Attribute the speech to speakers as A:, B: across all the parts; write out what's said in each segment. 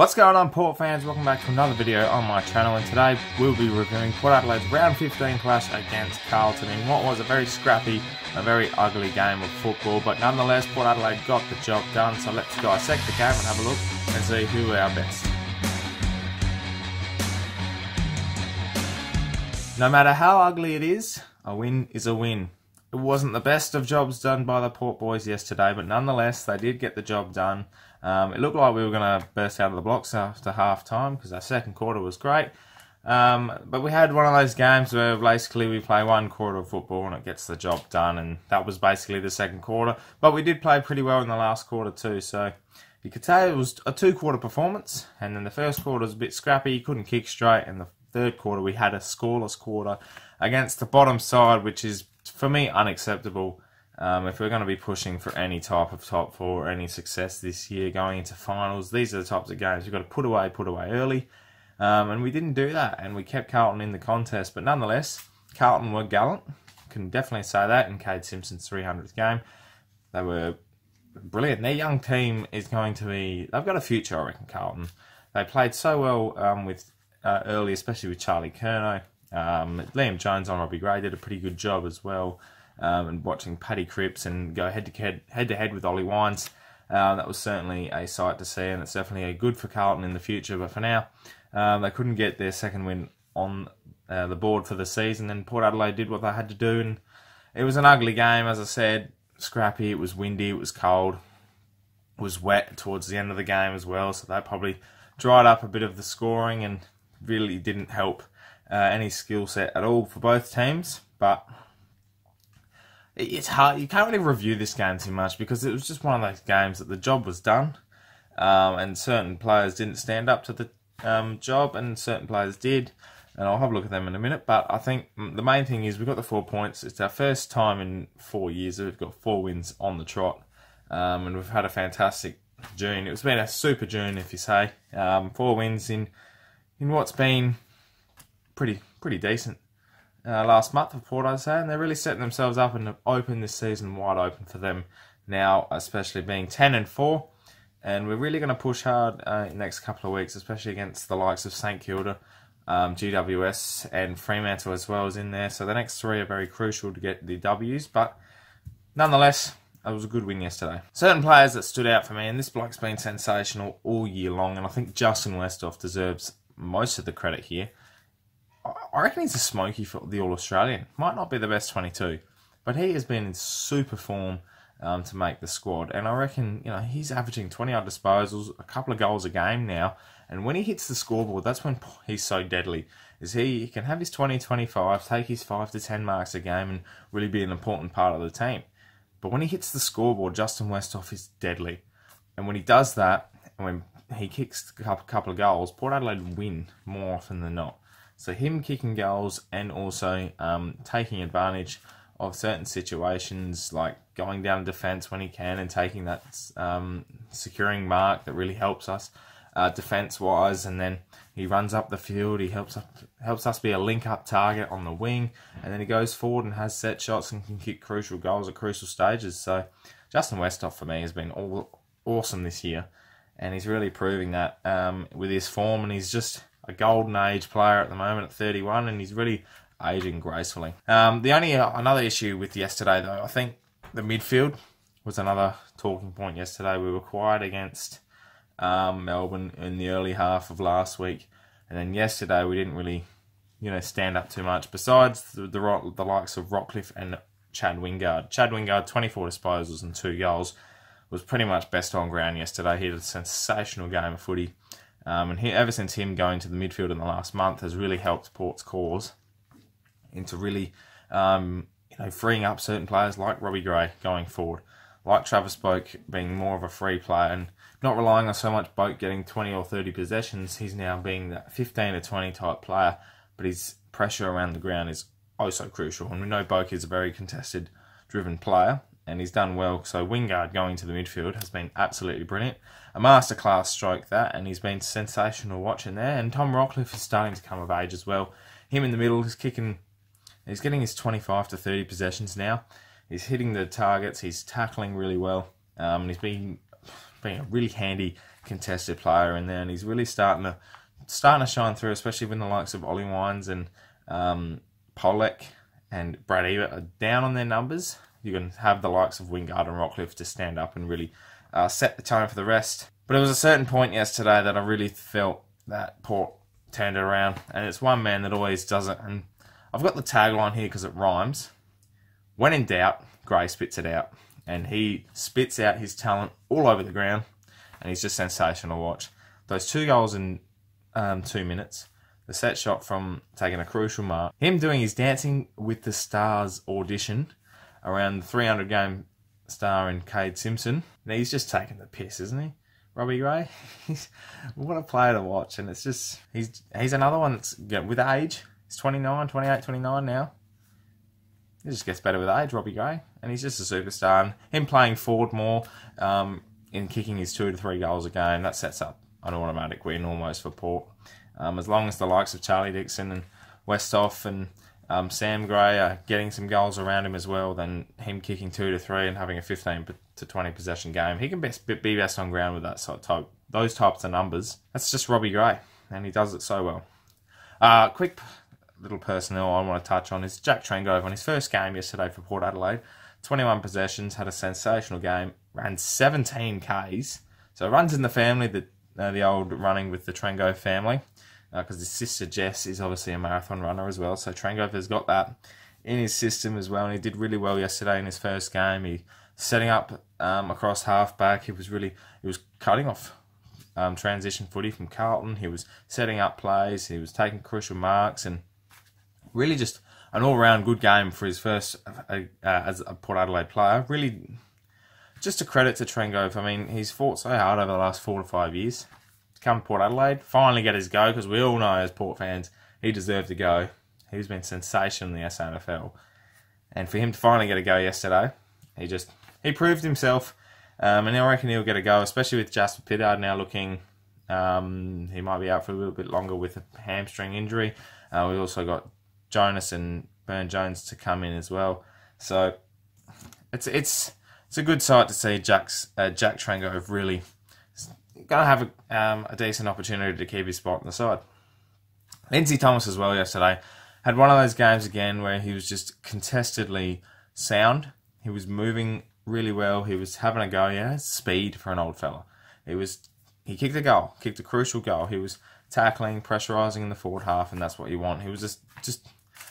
A: What's going on, Port fans? Welcome back to another video on my channel, and today we'll be reviewing Port Adelaide's round 15 clash against Carlton in what was a very scrappy, a very ugly game of football, but nonetheless Port Adelaide got the job done. So let's dissect the game and have a look and see who are our best. No matter how ugly it is, a win is a win. It wasn't the best of jobs done by the Port boys yesterday, but nonetheless they did get the job done. It looked like we were going to burst out of the blocks after half time because our second quarter was great. But we had one of those games where basically we play one quarter of football and it gets the job done, and that was basically the second quarter. But we did play pretty well in the last quarter too, so you could say it was a two-quarter performance, and then the first quarter was a bit scrappy, couldn't kick straight, and the third quarter we had a scoreless quarter against the bottom side, which is, for me, unacceptable. If we're going to be pushing for any type of top four or any success this year going into finals, these are the types of games you've got to put away early. And we didn't do that, and we kept Carlton in the contest. But nonetheless, Carlton were gallant. Can definitely say that in Cade Simpson's 300th game. They were brilliant. Their young team is going to be... They've got a future, I reckon, Carlton. They played so well with early, especially with Charlie Curnow. Liam Jones on Robbie Gray did a pretty good job as well. And watching Paddy Cripps and go head to head with Ollie Wines, that was certainly a sight to see, and it's definitely good for Carlton in the future. But for now, they couldn't get their second win on the board for the season, and Port Adelaide did what they had to do, and it was an ugly game, as I said, scrappy. It was windy, it was cold, it was wet towards the end of the game as well, so that probably dried up a bit of the scoring and really didn't help any skill set at all for both teams. But it's hard. You can't really review this game too much because it was just one of those games that the job was done, and certain players didn't stand up to the job, and certain players did. And I'll have a look at them in a minute. But I think the main thing is we got the 4 points. It's our first time in 4 years that we've got 4 wins on the trot, and we've had a fantastic June. It's been a super June, if you say. 4 wins in what's been pretty decent last month of Port, I'd say, and they're really setting themselves up and open this season wide open for them now, especially being 10-4, and we're really going to push hard in the next couple of weeks, especially against the likes of St Kilda, GWS, and Fremantle as well as in there. So the next 3 are very crucial to get the W's, but nonetheless, it was a good win yesterday. Certain players that stood out for me, and this bloke's been sensational all year long, and I think Justin Westhoff deserves most of the credit here. I reckon he's a smoky for the All-Australian. Might not be the best 22, but he has been in super form to make the squad. And I reckon, he's averaging 20-odd disposals, a couple of goals a game now. And when he hits the scoreboard, that's when he's so deadly. Is he can have his 20, 25, take his 5 to 10 marks a game and really be an important part of the team. But when he hits the scoreboard, Justin Westhoff is deadly. And when he does that, and when he kicks a couple of goals, Port Adelaide win more often than not. So him kicking goals and also taking advantage of certain situations, like going down defence when he can and taking that securing mark that really helps us defence-wise. And then he runs up the field. He helps us be a link-up target on the wing. And then he goes forward and has set shots and can kick crucial goals at crucial stages. So Justin Westhoff, for me, has been awesome this year. And he's really proving that with his form. And he's just a golden age player at the moment at 31, and he's really aging gracefully. Another issue with yesterday, though, I think the midfield was another talking point yesterday. We were quiet against Melbourne in the early half of last week, and then yesterday we didn't really, stand up too much. Besides the likes of Rockcliffe and Chad Wingard. Chad Wingard, 24 disposals and 2 goals, was pretty much best on ground yesterday. He had a sensational game of footy. And ever since him going to the midfield in the last month has really helped Port's cause into really, freeing up certain players like Robbie Gray going forward, like Travis Boak being more of a free player and not relying on so much Boak getting 20 or 30 possessions. He's now being that 15 to 20 type player, but his pressure around the ground is oh so crucial. And we know Boak is a very contested, driven player, and he's done well. So Wingard going to the midfield has been absolutely brilliant. A masterclass stroke that, and he's been sensational watching there. And Tom Rockcliffe is starting to come of age as well. Him in the middle, he's getting his 25 to 30 possessions now. He's hitting the targets, he's tackling really well, and he's been a really handy contested player in there, and he's really starting to shine through, especially when the likes of Ollie Wines and Pollock and Brad Ebert are down on their numbers. You can have the likes of Wingard and Rockcliffe to stand up and really set the tone for the rest. But it was a certain point yesterday that I really felt that Port turned it around, and it's one man that always does it. And I've got the tagline here because it rhymes. When in doubt, Gray spits it out. And he spits out his talent all over the ground, and he's just sensational to watch. Those 2 goals in 2 minutes, the set shot from taking a crucial mark, him doing his Dancing with the Stars audition around the 300 game star in Cade Simpson. Now, he's just taking the piss, isn't he? Robbie Gray, what a player to watch. And it's just, he's another one that's, with age, he's 29, 28, 29 now. He just gets better with age, Robbie Gray. And he's just a superstar. And him playing forward more in kicking his 2 to 3 goals a game, that sets up an automatic win almost for Port. As long as the likes of Charlie Dixon and Westhoff and Sam Gray are getting some goals around him as well, then him kicking 2 to 3 and having a 15 to 20 possession game, he can be best on ground with that those types of numbers. That's just Robbie Gray, and he does it so well. Quick little personnel I want to touch on is Jack Trengove on his first game yesterday for Port Adelaide. 21 possessions, had a sensational game, ran 17 Ks. So runs in the family, the old running with the Trengove family, because his sister Jess is obviously a marathon runner as well. So Trengove has got that in his system as well, and he did really well yesterday in his first game. He setting up across halfback. He was cutting off transition footy from Carlton. He was setting up plays. He was taking crucial marks, and really just an all-round good game for his first as a Port Adelaide player. Really, just a credit to Trengove. I mean, he's fought so hard over the last 4 to 5 years to come to Port Adelaide, finally get his go, because we all know as Port fans, he deserved to go. He's been sensational in the SANFL. And for him to finally get a go yesterday, he proved himself. And I reckon he'll get a go, especially with Jasper Pittard now looking, he might be out for a little bit longer with a hamstring injury. We've also got Jonas and Burn-Jones to come in as well. So it's a good sight to see Jack Trengove really going to have a decent opportunity to keep his spot on the side. Lindsay Thomas as well yesterday had one of those games again where he was just contestedly sound. He was moving really well. He was having a go. Yeah, speed for an old fella. He kicked a goal, kicked a crucial goal. He was tackling, pressurising in the forward half, and that's what you want. He was just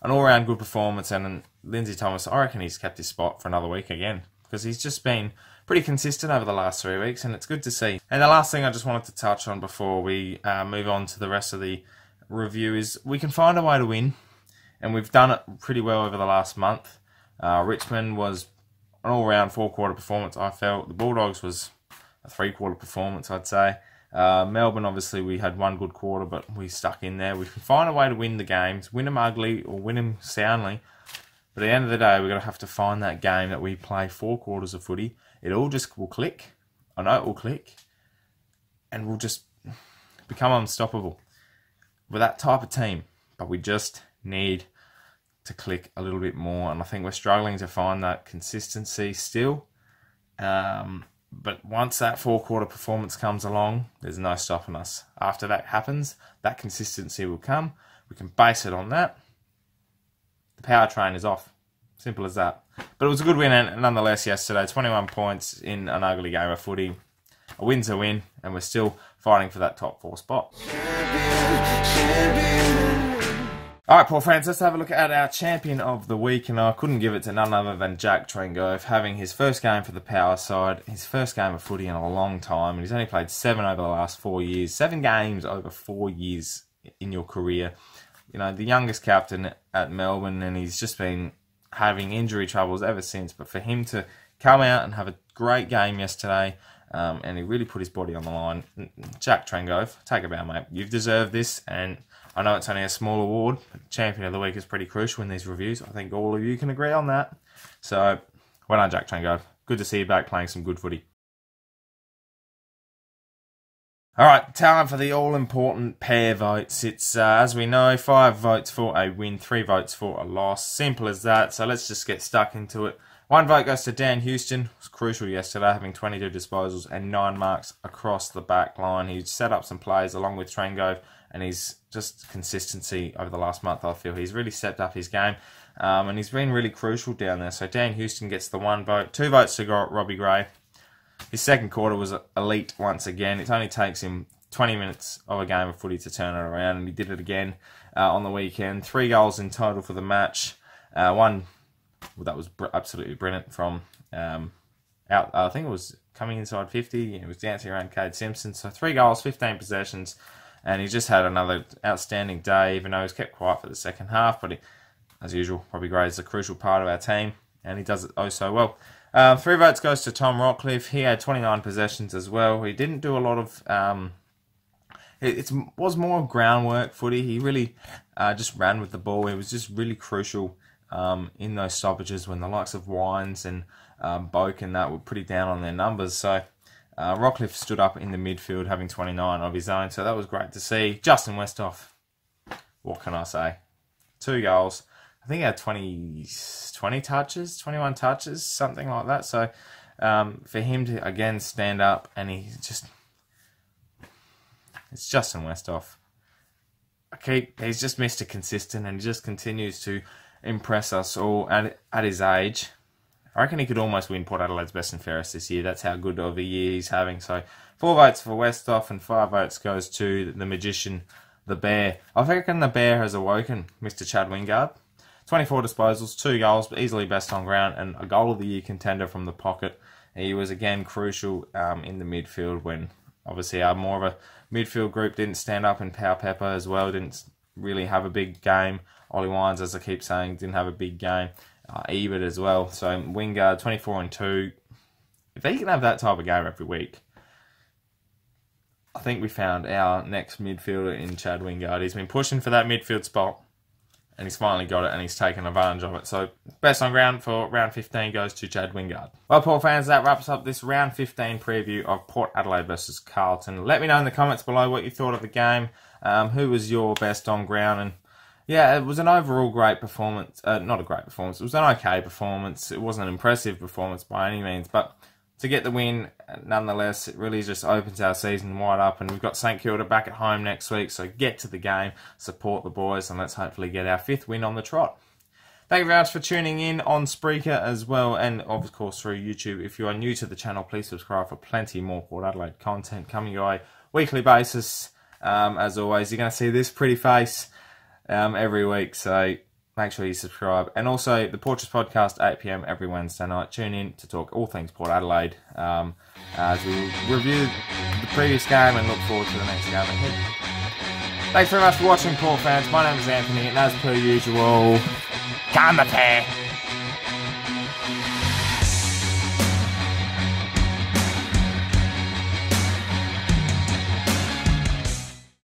A: an all-round good performance, and Lindsay Thomas, I reckon he's kept his spot for another week again, because he's just been pretty consistent over the last 3 weeks, and it's good to see. And the last thing I just wanted to touch on before we move on to the rest of the review is we can find a way to win, and we've done it pretty well over the last month. Richmond was an all-round 4-quarter performance, I felt. The Bulldogs was a 3-quarter performance, I'd say. Melbourne, obviously, we had one good quarter, but we stuck in there. We can find a way to win the games, win them ugly or win them soundly. But at the end of the day, we're going to have to find that game that we play 4 quarters of footy. It all just will click. I know it will click. And we'll just become unstoppable. We're that type of team. But we just need to click a little bit more. And I think we're struggling to find that consistency still. But once that 4-quarter performance comes along, there's no stopping us. After that happens, that consistency will come. We can base it on that. The power train is off. Simple as that. But it was a good win nonetheless yesterday. 21 points in an ugly game of footy. A win's a win, and we're still fighting for that top 4 spot. Alright, Port fans, let's have a look at our champion of the week, and I couldn't give it to none other than Jack Trengove, having his first game for the power side, his first game of footy in a long time, and he's only played 7 over the last 4 years. 7 games over 4 years in your career. You know, the youngest captain at Melbourne, and he's just been having injury troubles ever since. But for him to come out and have a great game yesterday, and he really put his body on the line. Jack Trengove, take a bow, mate. You've deserved this, and I know it's only a small award, but Champion of the Week is pretty crucial in these reviews. I think all of you can agree on that. So, well done, Jack Trengove. Good to see you back playing some good footy. Alright, time for the all-important pair votes. It's, as we know, 5 votes for a win, 3 votes for a loss. Simple as that, so let's just get stuck into it. One vote goes to Dan Houston. It was crucial yesterday, having 22 disposals and 9 marks across the back line. He set up some plays along with Trengove, and he's just consistency over the last month, I feel. He's really stepped up his game, and he's been really crucial down there. So Dan Houston gets the 1 vote. 2 votes to Robbie Gray. His second quarter was elite once again. It only takes him 20 minutes of a game of footy to turn it around, and he did it again on the weekend. 3 goals in total for the match. One that was absolutely brilliant from out. I think it was coming inside 50. It was dancing around Cade Simpson. So 3 goals, 15 possessions, and he just had another outstanding day. Even though he was kept quiet for the second half, but as usual, Robbie Gray is a crucial part of our team, and he does it oh so well. 3 votes goes to Tom Rockcliffe. He had 29 possessions as well. He didn't do a lot of. It was more groundwork footy. He really just ran with the ball. He was just really crucial in those stoppages when the likes of Wines and Boak and that were pretty down on their numbers. So Rockcliffe stood up in the midfield having 29 of his own. So that was great to see. Justin Westhoff, what can I say? 2 goals. I think he had 20 touches, 21 touches, something like that. So for him to, again, stand up, and it's Justin Westhoff. He's just Mr. Consistent, and he just continues to impress us all at his age. I reckon he could almost win Port Adelaide's best and fairest this year. That's how good of a year he's having. So 4 votes for Westhoff and 5 votes goes to the magician, the Bear. I reckon the Bear has awoken Mr. Chad Wingard. 24 disposals, 2 goals, but easily best on ground, and a goal of the year contender from the pocket. He was again crucial in the midfield when obviously our more of a midfield group didn't stand up, and Power Pepper as well didn't really have a big game. Ollie Wines, as I keep saying, didn't have a big game. Ebert as well. So Wingard, 24 and 2. If he can have that type of game every week, I think we found our next midfielder in Chad Wingard. He's been pushing for that midfield spot, and he's finally got it, and he's taken advantage of it. So best on ground for round 15 goes to Chad Wingard. Well, Port fans, that wraps up this round 15 preview of Port Adelaide versus Carlton. Let me know in the comments below what you thought of the game. Who was your best on ground? And yeah, it was an overall great performance. Not a great performance. It was an okay performance. It wasn't an impressive performance by any means, but to get the win, nonetheless, it really just opens our season wide up, and we've got St Kilda back at home next week, so get to the game, support the boys, and let's hopefully get our 5th win on the trot. Thank you very much for tuning in on Spreaker as well, and of course through YouTube. If you are new to the channel, please subscribe for plenty more Port Adelaide content coming your way weekly basis. As always, you're going to see this pretty face every week, so make sure you subscribe. And also, the Porches Podcast, 8 PM every Wednesday night. Tune in to talk all things Port Adelaide as we review the previous game and look forward to the next game ahead. Thanks very much for watching, Port fans. My name is Anthony, and as per usual, come the pair.